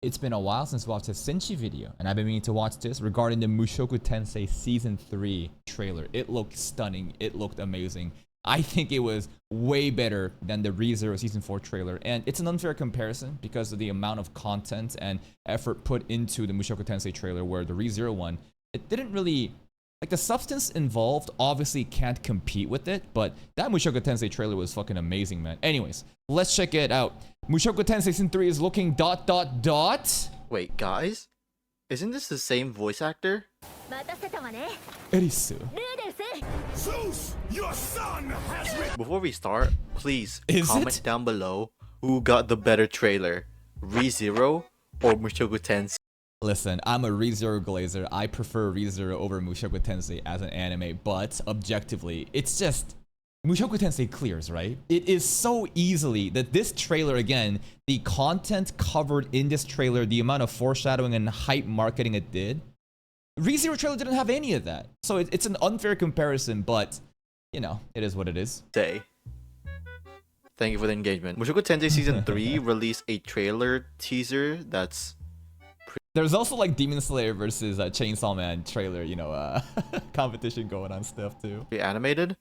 It's been a while since we watched a Senshi video, and I've been meaning to watch this regarding the Mushoku Tensei Season 3 trailer. It looked stunning. It looked amazing. I think it was way better than the ReZero Season 4 trailer, and it's an unfair comparison because of the amount of content and effort put into the Mushoku Tensei trailer, where the ReZero one, it didn't really... Like, the substance involved obviously can't compete with it, but that Mushoku Tensei trailer was fucking amazing, man. Anyways, let's check it out. Mushoku Tensei Season 3 is looking ... Wait, guys? Isn't this the same voice actor? Erisu. Zeus, your son has Before we start, please Is comment it? down below who got the better trailer, ReZero or Mushoku Tensei. Listen, I'm a ReZero glazer. I prefer ReZero over Mushoku Tensei as an anime, but objectively, it's just... Mushoku Tensei clears, right? It is so easily that this trailer, again, the content covered in this trailer, the amount of foreshadowing and hype marketing it did, ReZero trailer didn't have any of that. So it's an unfair comparison, but, you know, it is what it is. Thank you for the engagement. Mushoku Tensei Season 3 released a trailer teaser that's... There's also like Demon Slayer versus Chainsaw Man trailer, you know, competition going on stuff too. Animated?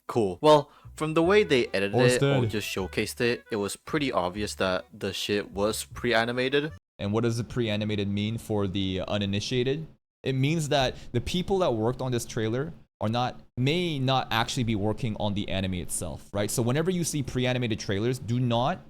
Cool. Well, from the way they edited Or it or dead. just showcased it, it was pretty obvious that the shit was pre-animated. And what does the pre-animated mean for the uninitiated? It means that the people that worked on this trailer may not actually be working on the anime itself, right? So whenever you see pre-animated trailers, do not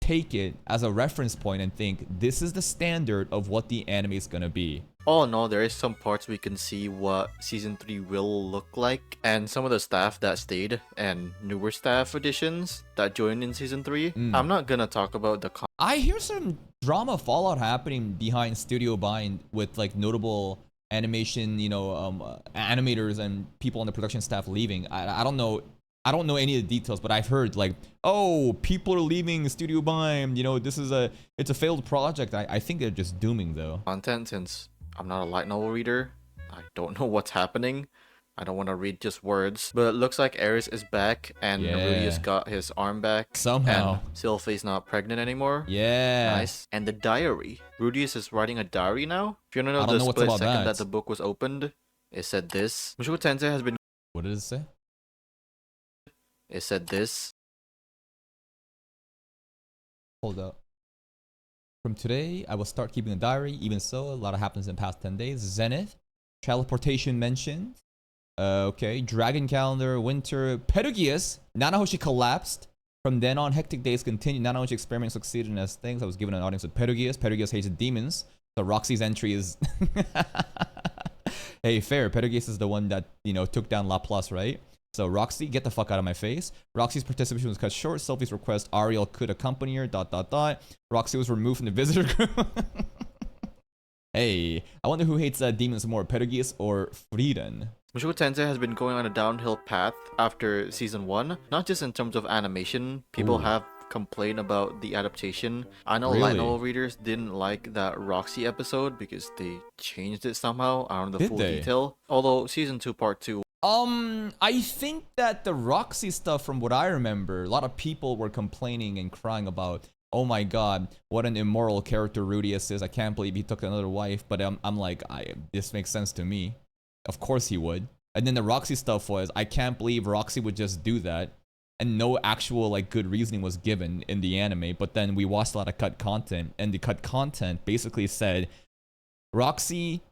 take it as a reference point and think this is the standard of what the anime is gonna be. All in all, there is some parts we can see what Season 3 will look like, and some of the staff that stayed and newer staff additions that joined in Season 3. I'm not gonna talk about the I hear some drama fallout happening behind Studio Bind with like notable animation, you know, animators and people on the production staff leaving. I don't know. I don't know any of the details, but I've heard like, oh, people are leaving Studio Bind. You know, it's a failed project. I think they're just dooming though. content since I'm not a light novel reader. I don't know what's happening. I don't want to read just words. But it looks like Ares is back and Yeah. Rudius got his arm back. Somehow. And Sylphie's not pregnant anymore. Yeah. Nice. And the diary. Rudius is writing a diary now. If you want to know I don't the know what's split about second that. that the book was opened, it said this. Mushoku Tensei has been... What did it say? It said this. Hold up. From today, I will start keeping a diary. Even so, a lot happens in the past 10 days. Zenith. Teleportation mentioned. Okay. Dragon calendar. Winter. Perugius. Nanahoshi collapsed. From then on, hectic days continued. Nanahoshi experiments succeeded as things. I was given an audience with Perugius. Perugius hates demons. So Roxy's entry is... Hey, fair. Perugius is the one that, you know, took down Laplace, right? So Roxy, get the fuck out of my face. Roxy's participation was cut short. Sophie's request, Ariel could accompany her, ... Roxy was removed from the visitor group. Hey, I wonder who hates demons more, Perugius or Frieden? Mushoku Tensei has been going on a downhill path after Season 1. Not just in terms of animation. People have complained about the adaptation. I know light Really? novel readers didn't like that Roxy episode because they changed it somehow. I don't know the Did full they? detail. Although Season 2 Part 2... I think that the Roxy stuff, from what I remember, a lot of people were complaining and crying about, oh my god, what an immoral character Rudius is. I can't believe he took another wife. But I'm like, this makes sense to me. Of course he would. And then the Roxy stuff was, I can't believe Roxy would just do that. And no actual like good reasoning was given in the anime. But then we watched a lot of cut content. And the cut content basically said, Roxy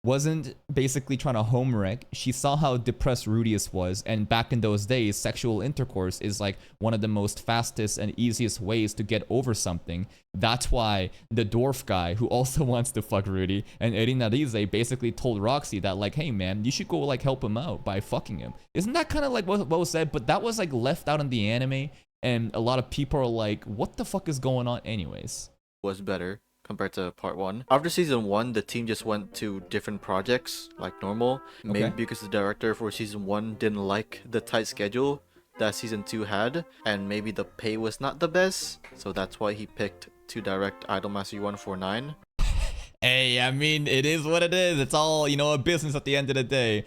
wasn't basically trying to home wreck. She saw how depressed Rudius was, and back in those days, sexual intercourse is like one of the most fastest and easiest ways to get over something. That's why the dwarf guy, who also wants to fuck Rudy, and Erinarize basically told Roxy that like, hey man, you should go like help him out by fucking him. Isn't that kind of like what was said? But that was like left out in the anime, and a lot of people are like, what the fuck is going on anyways? was better compared to Part 1. After Season 1, the team just went to different projects like normal. Maybe Okay. because the director for Season 1 didn't like the tight schedule that Season 2 had, and maybe the pay was not the best, so that's why he picked to direct Idolmaster 149. Hey, I mean, it is what it is. It's all, you know, a business at the end of the day.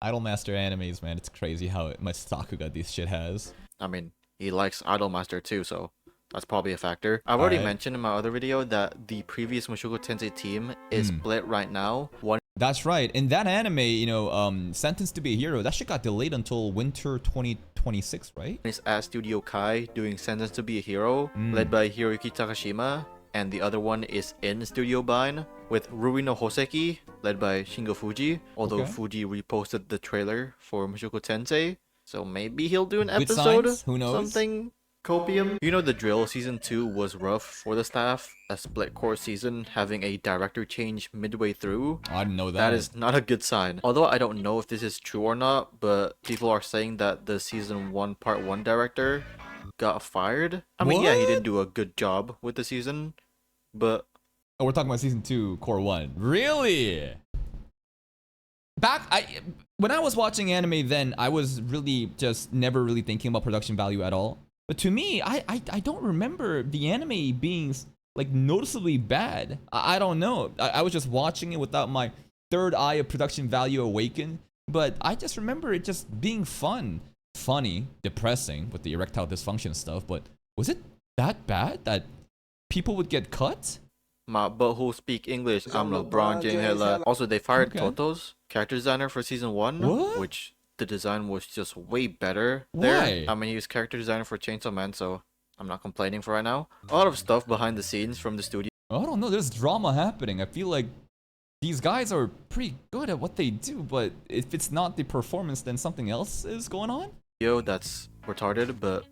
Idolmaster animes, man, it's crazy how much Sakuga this shit has. I mean, he likes Idolmaster too, so That's probably a factor. I've already Alright. mentioned in my other video that the previous Mushoku Tensei team is split right now. One That's right. In that anime, you know, Sentenced to be a Hero, that shit got delayed until winter 2026, right? is at Studio Kai doing Sentence to be a Hero, led by Hiroyuki Takashima, and the other one is in Studio Bind with Rui no Hoseki, led by Shingo Fuji, although Okay. Fuji reposted the trailer for Mushoku Tensei, so maybe he'll do an Good episode, signs? Who knows? something copium. You know the drill, season 2 was rough for the staff, a split core season having a director change midway through. I didn't know that. That is not a good sign. Although I don't know if this is true or not, but people are saying that the season 1 part 1 director got fired. I mean, yeah, he What? didn't do a good job with the season, but Oh, we're talking about season 2, core 1. Really? When I was watching anime then, I was really just never really thinking about production value at all. But to me, I don't remember the anime being like noticeably bad. I don't know. I was just watching it without my third eye of production value awakened. But I just remember it just being fun, funny, depressing with the erectile dysfunction stuff. But was it that bad that people would get cut? my butthole speak English. I'm LeBron James. Also, they fired Okay. Toto's character designer for season 1, What? which the design was just way better Why? there. I mean, he was character designer for Chainsaw Man, so I'm not complaining for right now. A lot of stuff behind the scenes from the studio. I don't know. There's drama happening. I feel like these guys are pretty good at what they do, but if it's not the performance, then something else is going on? That's retarded, but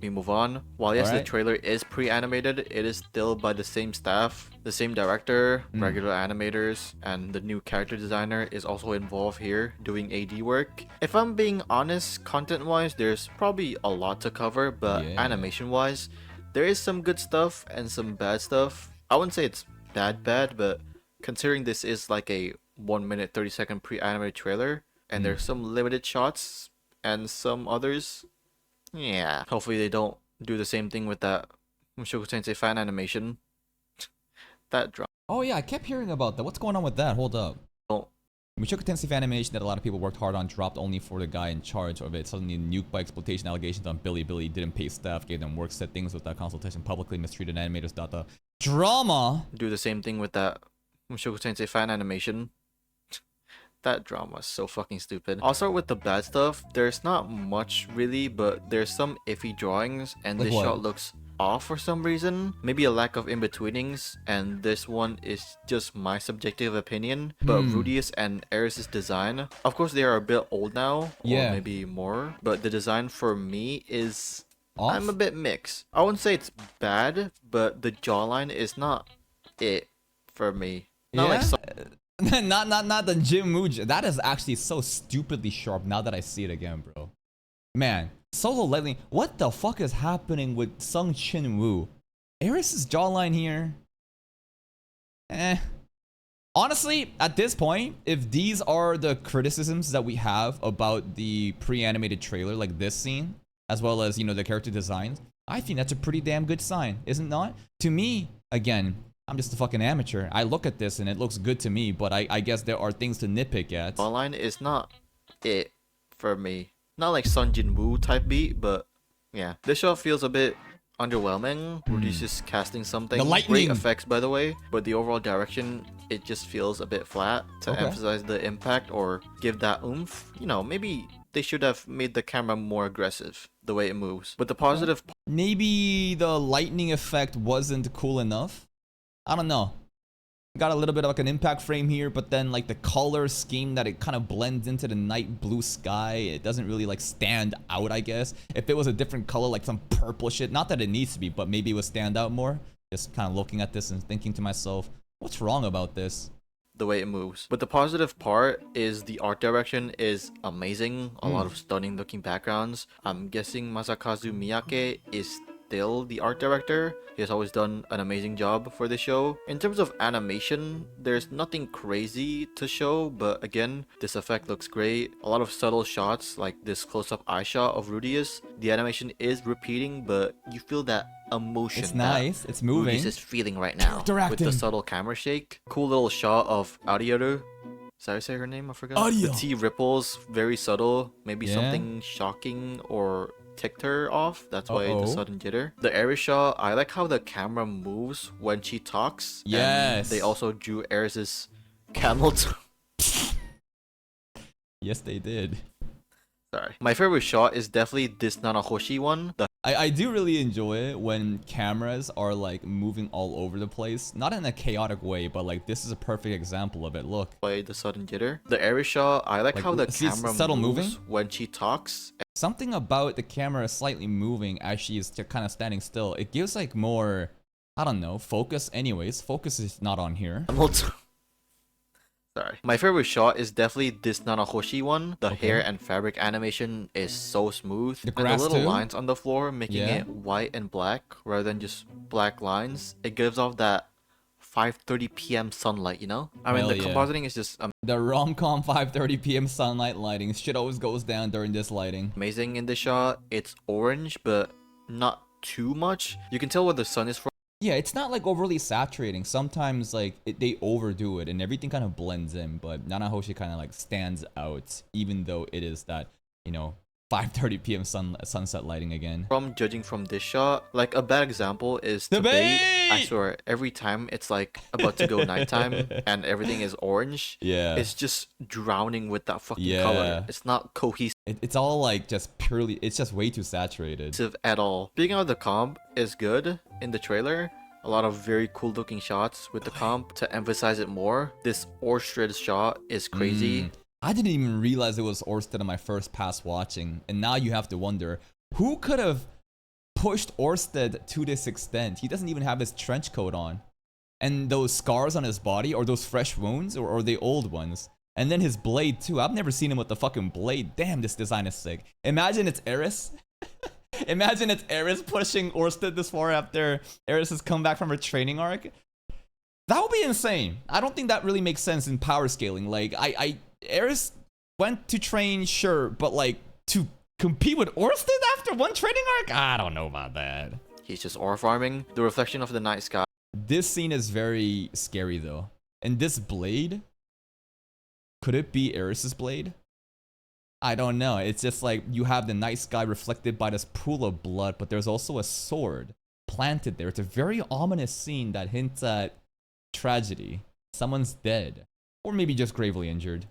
we move on. While yes, the Alright. trailer is pre-animated, it is still by the same staff, the same director, regular animators, and the new character designer is also involved here doing AD work. If I'm being honest, content-wise, there's probably a lot to cover, but Yeah. animation-wise, there is some good stuff and some bad stuff. I wouldn't say it's bad, but considering this is like a 1 minute 30-second pre-animated trailer, and there's some limited shots and some others, yeah, hopefully they don't do the same thing with that Mushoku Tensei fan animation. That drama. Oh yeah, I kept hearing about that. What's going on with that? Hold up. Oh. Mushoku Tensei fan animation that a lot of people worked hard on dropped only for the guy in charge of it. Suddenly nuked by exploitation allegations on Billy, didn't pay staff, gave them work, said things without consultation, publicly mistreated animators, drama! Do the same thing with that Mushoku Tensei fan animation. That drama is so fucking stupid. I'll start with the bad stuff. There's not much really, but there's some iffy drawings, and Like this what? shot looks off for some reason. Maybe a lack of in-betweenings, and this one is just my subjective opinion. But Rudius and Eris's design, of course they are a bit old now, Yeah. or maybe more, but the design for me is... Off? I'm a bit mixed. I wouldn't say it's bad, but the jawline is not it for me. Not like some not the Jim Muj. That is actually so stupidly sharp now that I see it again, bro. Man, Solo Lightning. What the fuck is happening with Sung Chin Woo? Eris's jawline here. Honestly, at this point, if these are the criticisms that we have about the pre-animated trailer, like this scene, as well as, you know, the character designs, I think that's a pretty damn good sign, isn't it not? To me, again, I'm just a fucking amateur. I look at this and it looks good to me, but I guess there are things to nitpick at. jawline is not it for me. Not like Sun Jin Woo type beat, but yeah. This show feels a bit underwhelming. Rudy's just casting something. The Great lightning! effects, by the way, but the overall direction, it just feels a bit flat. To Okay. emphasize the impact or give that oomph, you know, maybe they should have made the camera more aggressive, the way it moves. But the positive Maybe the lightning effect wasn't cool enough. I don't know. Got a little bit of like an impact frame here, but then like the color scheme that it kind of blends into the night blue sky, it doesn't really like stand out, I guess. If it was a different color, like some purple shit, not that it needs to be, but maybe it would stand out more. Just kind of looking at this and thinking to myself, what's wrong about this? the way it moves. But the positive part is the art direction is amazing. A lot of stunning looking backgrounds. I'm guessing Masakazu Miyake is still the art director. He has always done an amazing job for the show. In terms of animation, there's nothing crazy to show, but again, this effect looks great. A lot of subtle shots, like this close-up eye shot of Rudius. The animation is repeating, but you feel that emotion. It's that nice. It's moving. Rudius is feeling right now. Character With the acting. subtle camera shake. Cool little shot of Arioru. Is that how you say her name? I forgot. Ario. The T ripples, very subtle. Maybe Yeah. something shocking or ticked her off. That's why the Uh-oh. sudden jitter. The Ares shot, I like how the camera moves when she talks. Yes. And they also drew Ares's camel toe. Yes, they did. Sorry. My favorite shot is definitely this Nanahoshi one. The I do really enjoy it when cameras are like moving all over the place. Not in a chaotic way, but like this is a perfect example of it. Look. way the sudden jitter. The Ares shot, I like how the see, it's camera subtle moves moving? when she talks. Something about the camera slightly moving as she is kind of standing still. It gives like more, I don't know, focus. Anyways, focus is not on here. Camel toe. Sorry. My favorite shot is definitely this Nanahoshi one. The hair and fabric animation is so smooth. The And grass the little too? lines on the floor making Yeah. it white and black rather than just black lines. It gives off that 5:30 p.m. sunlight, you know? I mean, Hell the yeah. compositing is just The rom-com 5:30 p.m. sunlight lighting. Shit always goes down during this lighting. amazing in this shot. It's orange, but not too much. You can tell where the sun is from. Yeah, it's not like overly saturating. Sometimes like they overdo it and everything kind of blends in, but Nanahoshi kind of like stands out, even though it is that, you know, 5:30 p.m. sunset lighting again. From judging from this shot, like a bad example is The Tebei. I bait! swear, every time it's like about to go nighttime and everything is orange, Yeah. it's just drowning with that fucking Yeah. color. It's not cohesive It's all like just purely, it's just way too saturated. at all. Speaking of the comp, is good in the trailer. A lot of very cool looking shots with the comp to emphasize it more. This Orsted shot is crazy. I didn't even realize it was Orsted on my first pass watching, and now you have to wonder, who could have pushed Orsted to this extent? He doesn't even have his trench coat on. And those scars on his body, or those fresh wounds, or are they old ones? And then his blade too. I've never seen him with the fucking blade. Damn, this design is sick. Imagine it's Eris. Imagine it's Eris pushing Orsted this far after Eris has come back from her training arc. That would be insane. I don't think that really makes sense in power scaling. Like, Eris went to train, sure, but like to compete with Orsted after one training arc? I don't know about that. He's just ore farming. The reflection of the night sky. This scene is very scary though. And this blade, could it be Eris's blade? I don't know. It's just like you have the night sky reflected by this pool of blood, but there's also a sword planted there. It's a very ominous scene that hints at tragedy. Someone's dead. Or maybe just gravely injured.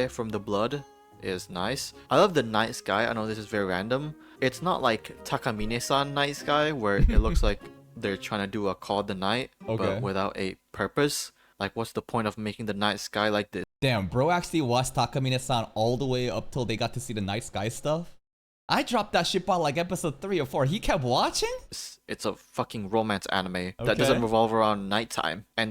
From the blood is nice. I love the night sky. I know this is very random. It's not like Takamine-san night sky where it looks like they're trying to do a call the night, Okay. but without a purpose. Like, what's the point of making the night sky like this? Damn, bro actually watched Takamine-san all the way up till they got to see the night sky stuff. I dropped that shit by like episode 3 or 4. He kept watching? It's a fucking romance anime Okay. that doesn't revolve around nighttime. And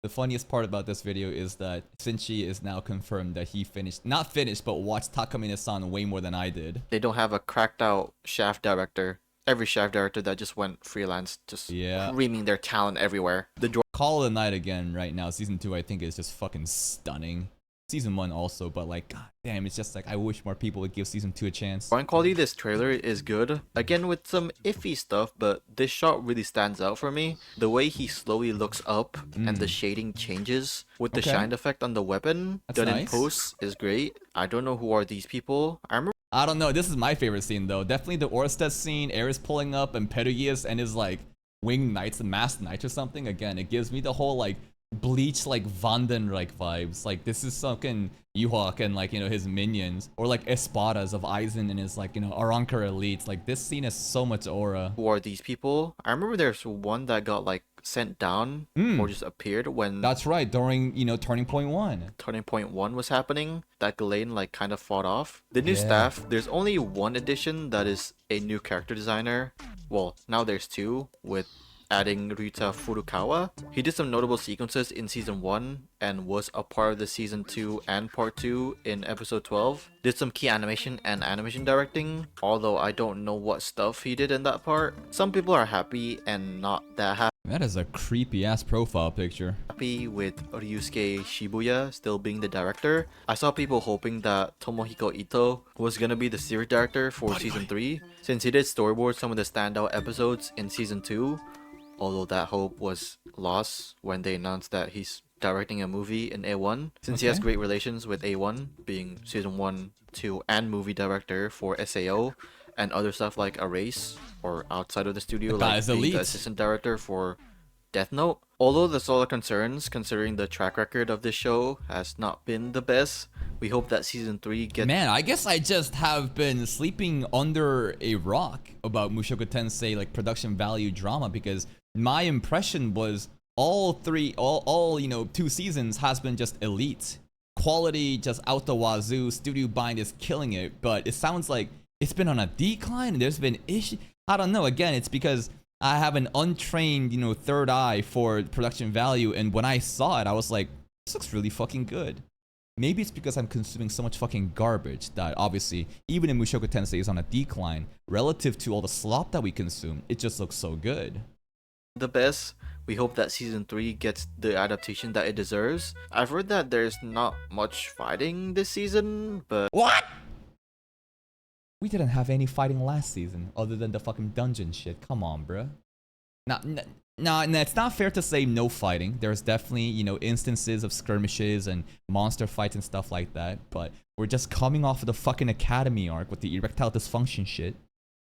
The funniest part about this video is that Shinji is now confirmed that he finished, not finished, but watched Takamine-san way more than I did. they don't have a cracked out shaft director. Every shaft director that just went freelance, just Yeah. screaming their talent everywhere. The Call of the Night again right now. Season 2 I think is just fucking stunning. Season 1 also, but like, god damn, it's just like I wish more people would give Season 2 a chance. drawing quality this trailer is good. Again with some iffy stuff, but this shot really stands out for me. The way he slowly looks up and the shading changes with the Okay. shine effect on the weapon That's done in nice. post is great. I don't know who are these people. I remember I don't know, this is my favorite scene though. Definitely the Orsted scene, Ares pulling up and Perugius and his like winged knights and masked knights or something. Again, it gives me the whole like Bleach like Vanden like vibes. Like this is fucking Yuhawk and like, you know, his minions. Or like Espadas of Aizen and his like, you know, Arankar elites. Like this scene has so much aura. who are these people. I remember there's one that got like sent down or just appeared when That's right, during, you know, Turning Point 1. Turning Point 1 was happening, that Ghislaine like kind of fought off. The new Yeah. staff, there's only one addition that is a new character designer. Well, now there's two with adding Ryuta Furukawa. He did some notable sequences in season 1 and was a part of the season 2 and part 2 in episode 12. Did some key animation and animation directing, although I don't know what stuff he did in that part. Some people are happy and not that That is a creepy ass profile picture. happy with Ryusuke Shibuya still being the director. I saw people hoping that Tomohiko Ito was gonna be the series director for season 3, since he did storyboard some of the standout episodes in season 2, although that hope was lost when they announced that he's directing a movie in A1, since he has Okay. great relations with A1, being season 1, 2, and movie director for SAO, and other stuff like Erase or outside of the studio, The guy like is being elite. the assistant director for Death Note. Although there's a lot of concerns considering the track record of this show has not been the best, we hope that season 3 gets... Man, I guess I just have been sleeping under a rock about Mushoku Tensei like production value drama, because my impression was all 2 seasons has been just elite. Quality just out the wazoo, studio bind is killing it, but it sounds like it's been on a decline and there's been issues. I don't know, again, it's because I have an untrained, third eye for production value, and when I saw it, I was like, this looks really fucking good. Maybe it's because I'm consuming so much fucking garbage that obviously, even in Mushoku Tensei is on a decline, relative to all the slop that we consume, it just looks so good. the best. We hope that season 3 gets the adaptation that it deserves. I've heard that there's not much fighting this season, but... What? We didn't have any fighting last season, other than the fucking dungeon shit. Come on, bruh. No, it's not fair to say no fighting. There's definitely, instances of skirmishes and monster fights and stuff like that. But we're just coming off of the fucking academy arc with the erectile dysfunction shit.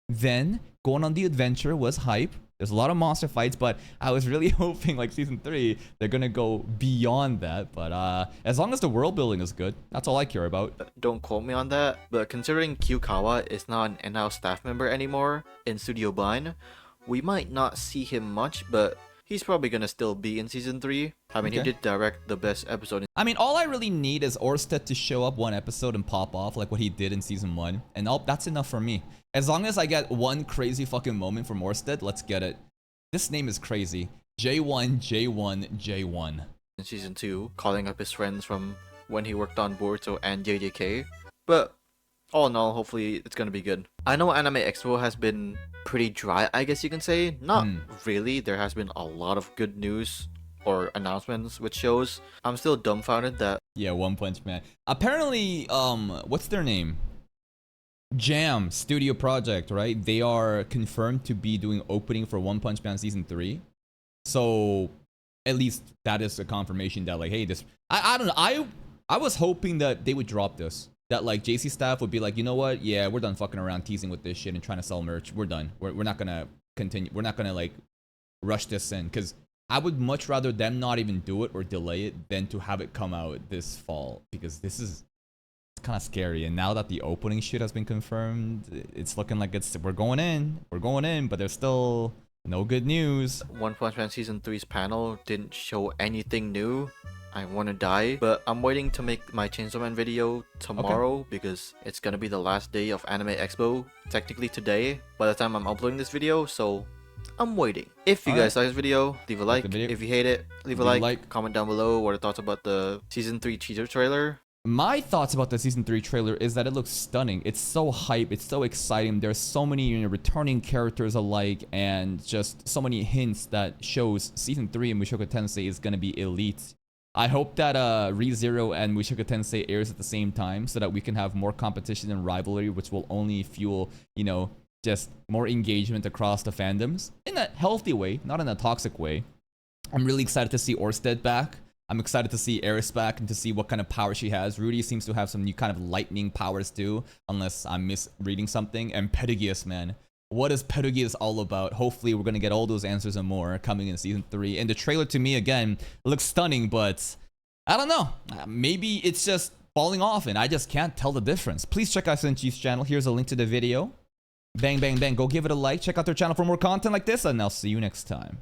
Then, going on the adventure was hype. There's a lot of monster fights, but I was really hoping, like, season 3, they're gonna go beyond that. But as long as the world building is good, that's all I care about. Don't quote me on that, but considering Kyukawa is not an in-house staff member anymore in Studio Blind, we might not see him much, but he's probably gonna still be in season 3. I mean, Okay. he did direct the best episode. I mean, all I really need is Orsted to show up one episode and pop off like what he did in season 1, and that's enough for me. As long as I get one crazy fucking moment from Orsted, let's get it. This name is crazy. J1, J1, J1. In season 2, calling up his friends from when he worked on Boruto and JJK. But all in all, hopefully it's gonna be good. I know Anime Expo has been pretty dry, I guess you can say. Not really. There has been a lot of good news or announcements with shows. I'm still dumbfounded that... Yeah, One Punch Man. Apparently, what's their name? Jam Studio Project, right? They are confirmed to be doing opening for One Punch Man season 3. So, at least that is a confirmation that, like, hey, this... I don't know. I was hoping that they would drop this. That, like, JC staff would be like, you know what? Yeah, we're done fucking around teasing with this shit and trying to sell merch. We're done. We're not gonna continue. We're not gonna, like, rush this in. Because I would much rather them not even do it or delay it than to have it come out this fall. Because this is... It's kind of scary, and now that the opening shit has been confirmed, it's looking like we're going in, but there's still no good news. One Punch Man season 3's panel didn't show anything new. I want to die, but I'm waiting to make my Chainsaw Man video tomorrow because it's gonna be the last day of Anime Expo, technically today, by the time I'm uploading this video, so I'm waiting. If you guys like this video, leave a like. If you hate it, leave a like. Comment down below what are thoughts about the season 3 teaser trailer. My thoughts about the season 3 trailer is that it looks stunning. It's so hype, it's so exciting. There's so many returning characters alike, and just so many hints that shows season 3 in Mushoku Tensei is gonna be elite. I hope that ReZero and Mushoku Tensei airs at the same time so that we can have more competition and rivalry, which will only fuel, just more engagement across the fandoms in a healthy way, not in a toxic way. I'm really excited to see Orsted back. I'm excited to see Eris back and to see what kind of power she has. Rudy seems to have some new kind of lightning powers too, unless I'm misreading something. And Petagius, man. What is Petagius all about? Hopefully we're going to get all those answers and more coming in season 3. And the trailer to me, again, looks stunning, but I don't know. Maybe it's just falling off and I just can't tell the difference. Please check out Senchi's channel. Here's a link to the video. Bang, bang, bang. Go give it a like. Check out their channel for more content like this, and I'll see you next time.